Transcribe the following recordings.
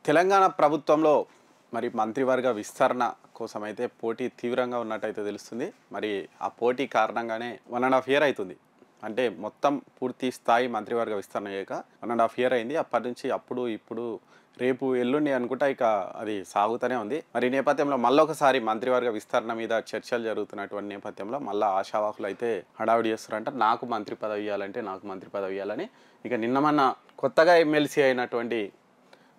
తెలంగాణ ప్రభుత్వంలో మరి మంత్రివర్గ విస్తరణ కోసం అయితే పోటీ తీవ్రంగా ఉన్నట్టయితే తెలుస్తుంది. మరి ఆ పోటీ కారణంగానే 1.5 ఇయర్ అవుతుంది. అంటే మొత్తం పూర్తి స్థాయి మంత్రివర్గ విస్తరణ అయ్యాక 1.5 ఇయర్ అయింది. అప్పటి నుంచి అప్పుడు ఇప్పుడు రేపు ఎల్లుండి అనుకుంటా ఇక అది సాగుతూనే ఉంది. మరి ఈ నేపథ్యంలో మళ్ళొకసారి మంత్రివర్గ విస్తరణ మీద చర్చలు జరుగుతున్నటువంటి నేపథ్యంలో మళ్ళీ ఆశావాహులు అయితే హడావుడి చేస్తున్నారంట. నాకు మంత్రి పదవి ఇవ్వాలంటే నాకు మంత్రి పదవి ఇవ్వాలని. ఇక నిన్న కొత్తగా ఎమ్మెల్సీ అయినటువంటి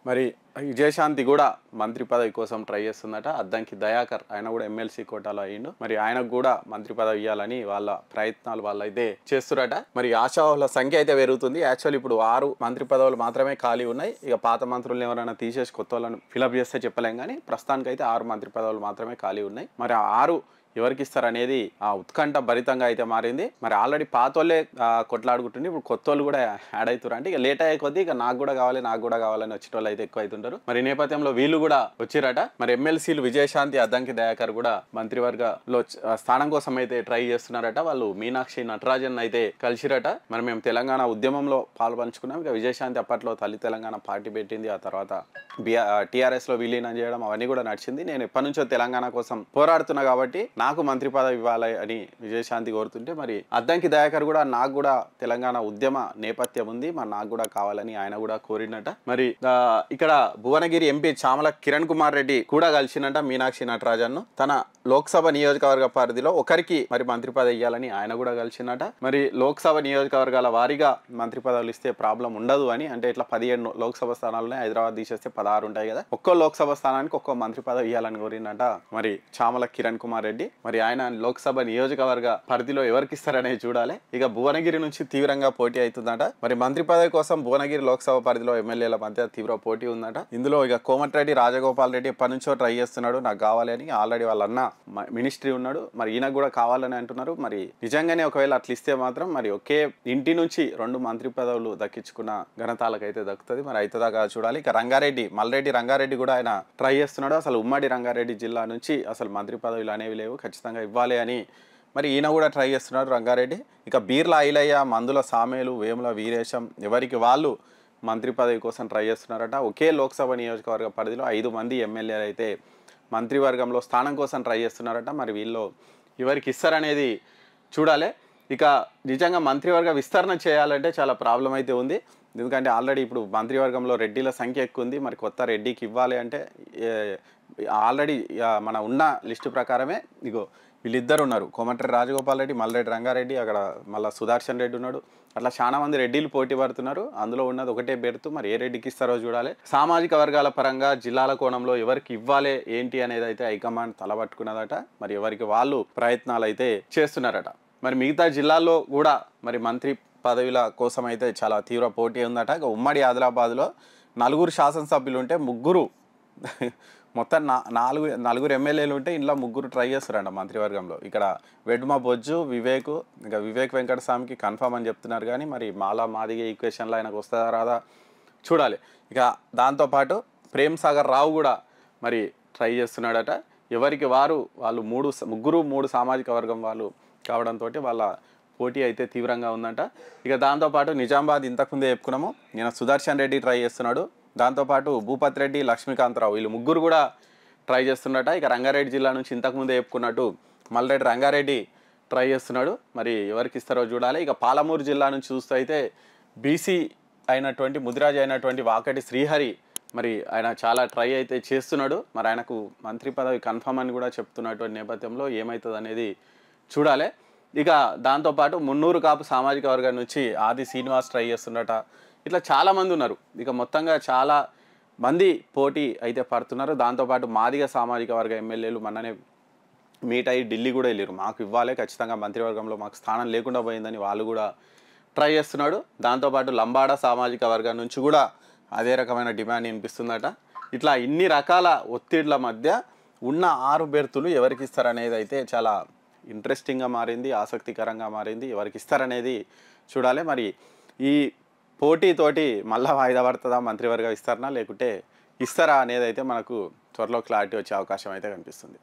మరి విజయశాంతి కూడా మంత్రి పదవి కోసం ట్రై చేస్తుందట. అద్దంకి దయాకర్ ఆయన కూడా ఎమ్మెల్సీ కోటాలో అయ్యిండు. మరి ఆయనకు కూడా మంత్రి పదవి ఇవ్వాలని వాళ్ళ ప్రయత్నాలు వాళ్ళైతే చేస్తురట. మరి ఆశావాహుల సంఖ్య అయితే పెరుగుతుంది. యాక్చువల్లీ ఇప్పుడు 6 మంత్రి పదవులు మాత్రమే ఖాళీ ఉన్నాయి. ఇక పాత మంత్రులను ఎవరైనా తీసేసి కొత్త వాళ్ళని ఫిలప్ చేస్తే చెప్పలేం, కానీ ప్రస్తుతానికైతే 6 మంత్రి పదవులు మాత్రమే ఖాళీ ఉన్నాయి. మరి ఆ 6 ఎవరికి ఇస్తారనేది ఆ ఉత్కంఠ భరితంగా అయితే మారింది. మరి ఆల్రెడీ పాతోళ్ళే కొట్లాడుకుంటుంది, ఇప్పుడు కొత్త వాళ్ళు కూడా యాడ్ అవుతారు. అంటే ఇక లేట్ అయ్యే కొద్దీ ఇక నాకు కూడా కావాలని వచ్చేటోళ్ళు అయితే ఎక్కువ అవుతుంటారు. మరి ఈ నేపథ్యంలో వీళ్ళు కూడా వచ్చిరట. మరి ఎమ్మెల్సీలు విజయశాంతి, అద్దంకి దయాకర్ కూడా మంత్రివర్గంలో స్థానం కోసం అయితే ట్రై చేస్తున్నారట. వాళ్ళు మీనాక్షి నటరాజన్ అయితే కలిసిరట. మరి మేము తెలంగాణ ఉద్యమంలో పాల్పంచుకున్నాం. ఇక విజయశాంతి అప్పట్లో తల్లి తెలంగాణ పార్టీ పెట్టింది. ఆ తర్వాత టీఆర్ఎస్ లో విలీనం చేయడం అవన్నీ కూడా నడిచింది. నేను ఎప్పటి నుంచో తెలంగాణ కోసం పోరాడుతున్నా కాబట్టి నాకు మంత్రి పదవి ఇవ్వాలి అని విజయశాంతి కోరుతుంటే, మరి అద్దంకి దయాకర్ కూడా నాకు కూడా తెలంగాణ ఉద్యమ నేపథ్యం ఉంది, మరి నాకు కూడా కావాలని ఆయన కూడా కోరినట. మరి ఇక్కడ భువనగిరి ఎంపీ చామల కిరణ్ కుమార్ రెడ్డి కూడా కలిసినట మీనాక్షి నటరాజన్. తన లోక్సభ నియోజకవర్గ పరిధిలో ఒకరికి మరి మంత్రి పదవి ఇవ్వాలని ఆయన కూడా కలిసినట. మరి లోక్సభ నియోజకవర్గాల వారీగా మంత్రి పదవులు ఇస్తే ప్రాబ్లం ఉండదు అని, అంటే ఇట్లా 17 లోక్సభ స్థానాలనే హైదరాబాద్ తీసేస్తే 16 ఉంటాయి కదా, ఒక్కో లోక్సభ స్థానానికి ఒక్కో మంత్రి పదవి ఇవ్వాలని కోరినట మరి చామల కిరణ్ కుమార్ రెడ్డి. మరి ఆయన లోక్సభ నియోజకవర్గ పరిధిలో ఎవరికి ఇస్తారనేది చూడాలి. ఇక భువనగిరి నుంచి తీవ్రంగా పోటీ అవుతుందట. మరి మంత్రి పదవి కోసం భువనగిరి లోక్సభ పరిధిలో ఎమ్మెల్యేల మధ్య తీవ్ర పోటీ ఉందట. ఇందులో ఇక కోమటిరెడ్డి రాజగోపాల్ రెడ్డి ఎప్పటి నుంచో ట్రై చేస్తున్నాడు, నాకు కావాలి అని. ఆల్రెడీ వాళ్ళ అన్న మినిస్ట్రీ ఉన్నాడు, మరి ఈయనకు కూడా కావాలని అంటున్నారు. మరి నిజంగానే ఒకవేళ అట్లా ఇస్తే మాత్రం మరి ఒకే ఇంటి నుంచి 2 మంత్రి పదవులు దక్కించుకున్న ఘనతాలకైతే దక్కుతుంది. మరి అవుతుందా చూడాలి. ఇక మల్రెడ్డి రంగారెడ్డి కూడా ఆయన ట్రై చేస్తున్నాడు. అసలు ఉమ్మడి రంగారెడ్డి జిల్లా నుంచి అసలు మంత్రి పదవులు అనేవి లేవు, ఖచ్చితంగా ఇవ్వాలి అని మరి ఈయన కూడా ట్రై చేస్తున్నాడు రంగారెడ్డి. ఇక బీర్ల ఐలయ్య, మందుల సామేలు, వేముల వీరేశం ఎవరికి వాళ్ళు మంత్రి పదవి కోసం ట్రై చేస్తున్నారట. ఒకే లోక్సభ నియోజకవర్గ పరిధిలో 5 మంది ఎమ్మెల్యేలు అయితే మంత్రివర్గంలో స్థానం కోసం ట్రై చేస్తున్నారట. మరి వీళ్ళు ఎవరికి ఇస్తారనేది చూడాలి. ఇక నిజంగా మంత్రివర్గ విస్తరణ చేయాలంటే చాలా ప్రాబ్లం అయితే ఉంది. ఎందుకంటే ఆల్రెడీ ఇప్పుడు మంత్రివర్గంలో రెడ్డిల సంఖ్య ఎక్కువ ఉంది. మరి కొత్త రెడ్డికి ఇవ్వాలి అంటే ఆల్రెడీ మన ఉన్న లిస్టు ప్రకారమే ఇగో వీళ్ళిద్దరు ఉన్నారు, కోమటిరెడ్డి రాజగోపాల్ రెడ్డి, మల్రెడ్డి రంగారెడ్డి, అక్కడ మళ్ళీ సుదర్శన్ రెడ్డి ఉన్నాడు. అట్లా చాలా మంది రెడ్డిలు పోటీ పడుతున్నారు. అందులో ఉన్నది ఒకటే బెర్తు. మరి ఏ రెడ్డికి ఇస్తారో చూడాలి. సామాజిక వర్గాల పరంగా జిల్లాల కోణంలో ఎవరికి ఇవ్వాలి ఏంటి అనేది అయితే హైకమాండ్ తలబట్టుకున్నదట. మరి ఎవరికి వాళ్ళు ప్రయత్నాలు అయితే చేస్తున్నారట. మరి మిగతా జిల్లాల్లో కూడా మరి మంత్రి పదవుల కోసం అయితే చాలా తీవ్ర పోటీ ఉందట. ఉమ్మడి ఆదిలాబాద్లో 4 శాసనసభ్యులు ఉంటే 3 మొత్తం 4 ఎమ్మెల్యేలు ఉంటే ఇంట్లో 3 ట్రై చేస్తారంట మంత్రివర్గంలో. ఇక్కడ వెడ్మ బొజ్జు, వివేక్ వెంకటస్వామికి కన్ఫర్మ్ అని చెప్తున్నారు, కానీ మరి మాదిగ ఈక్వేషన్లో ఆయనకు వస్తుందా రాదా చూడాలి. ఇక దాంతోపాటు ప్రేమ్ సాగర్ రావు కూడా మరి ట్రై చేస్తున్నాడట. ఎవరికి వాళ్ళు 3 సామాజిక వర్గం వాళ్ళు కావడంతో వాళ్ళ పోటీ అయితే తీవ్రంగా ఉందంట. ఇక దాంతోపాటు నిజామాబాద్ ఇంతకుముందే చెప్పుకున్నాము, నేను సుదర్శన్ రెడ్డి ట్రై చేస్తున్నాడు. దాంతోపాటు భూపత్ రెడ్డి, లక్ష్మీకాంతరావు వీళ్ళు 3 కూడా ట్రై చేస్తున్నట. ఇక రంగారెడ్డి జిల్లా నుంచి ఇంతకుముందే చెప్పుకున్నట్టు మల్రెడ్డి రంగారెడ్డి ట్రై చేస్తున్నాడు. మరి ఎవరికి ఇస్తారో చూడాలి. ఇక పాలమూరు జిల్లా నుంచి చూస్తే అయితే బీసీ అయినటువంటి ముదిరాజు అయినటువంటి వాకటి శ్రీహరి మరి ఆయన చాలా ట్రై అయితే చేస్తున్నాడు. మరి ఆయనకు మంత్రి పదవి కన్ఫర్మ్ అని కూడా చెప్తున్నటువంటి నేపథ్యంలో ఏమవుతుంది అనేది చూడాలి. ఇక దాంతోపాటు మున్నూరు కాపు సామాజిక వర్గం నుంచి ఆది శ్రీనివాస్ ట్రై చేస్తున్నట. ఇట్లా చాలామంది ఉన్నారు. ఇక మొత్తంగా చాలా మంది పోటీ అయితే పడుతున్నారు. దాంతోపాటు మాదిగ సామాజిక వర్గ ఎమ్మెల్యేలు మొన్ననే మీట్ అయ్యి ఢిల్లీ కూడా వెళ్ళారు, మాకు ఇవ్వాలి ఖచ్చితంగా మంత్రివర్గంలో, మాకు స్థానం లేకుండా పోయిందని వాళ్ళు కూడా ట్రై చేస్తున్నాడు. దాంతోపాటు లంబాడ సామాజిక వర్గం నుంచి కూడా అదే రకమైన డిమాండ్ వినిపిస్తుందట. ఇట్లా ఇన్ని రకాల ఒత్తిళ్ల మధ్య ఉన్న 6 బెర్తులు ఎవరికి ఇస్తారనేది అయితే చాలా ఇంట్రెస్టింగ్గా మారింది, ఆసక్తికరంగా మారింది. ఎవరికి ఇస్తారనేది చూడాలి. మరి ఈ పోటీతోటి మళ్ళా వాయిదా పడుతుందా మంత్రివర్గ విస్తరణ, లేకుంటే ఇస్తారా అనేది అయితే మనకు త్వరలో క్లారిటీ వచ్చే అవకాశం అయితే కనిపిస్తుంది.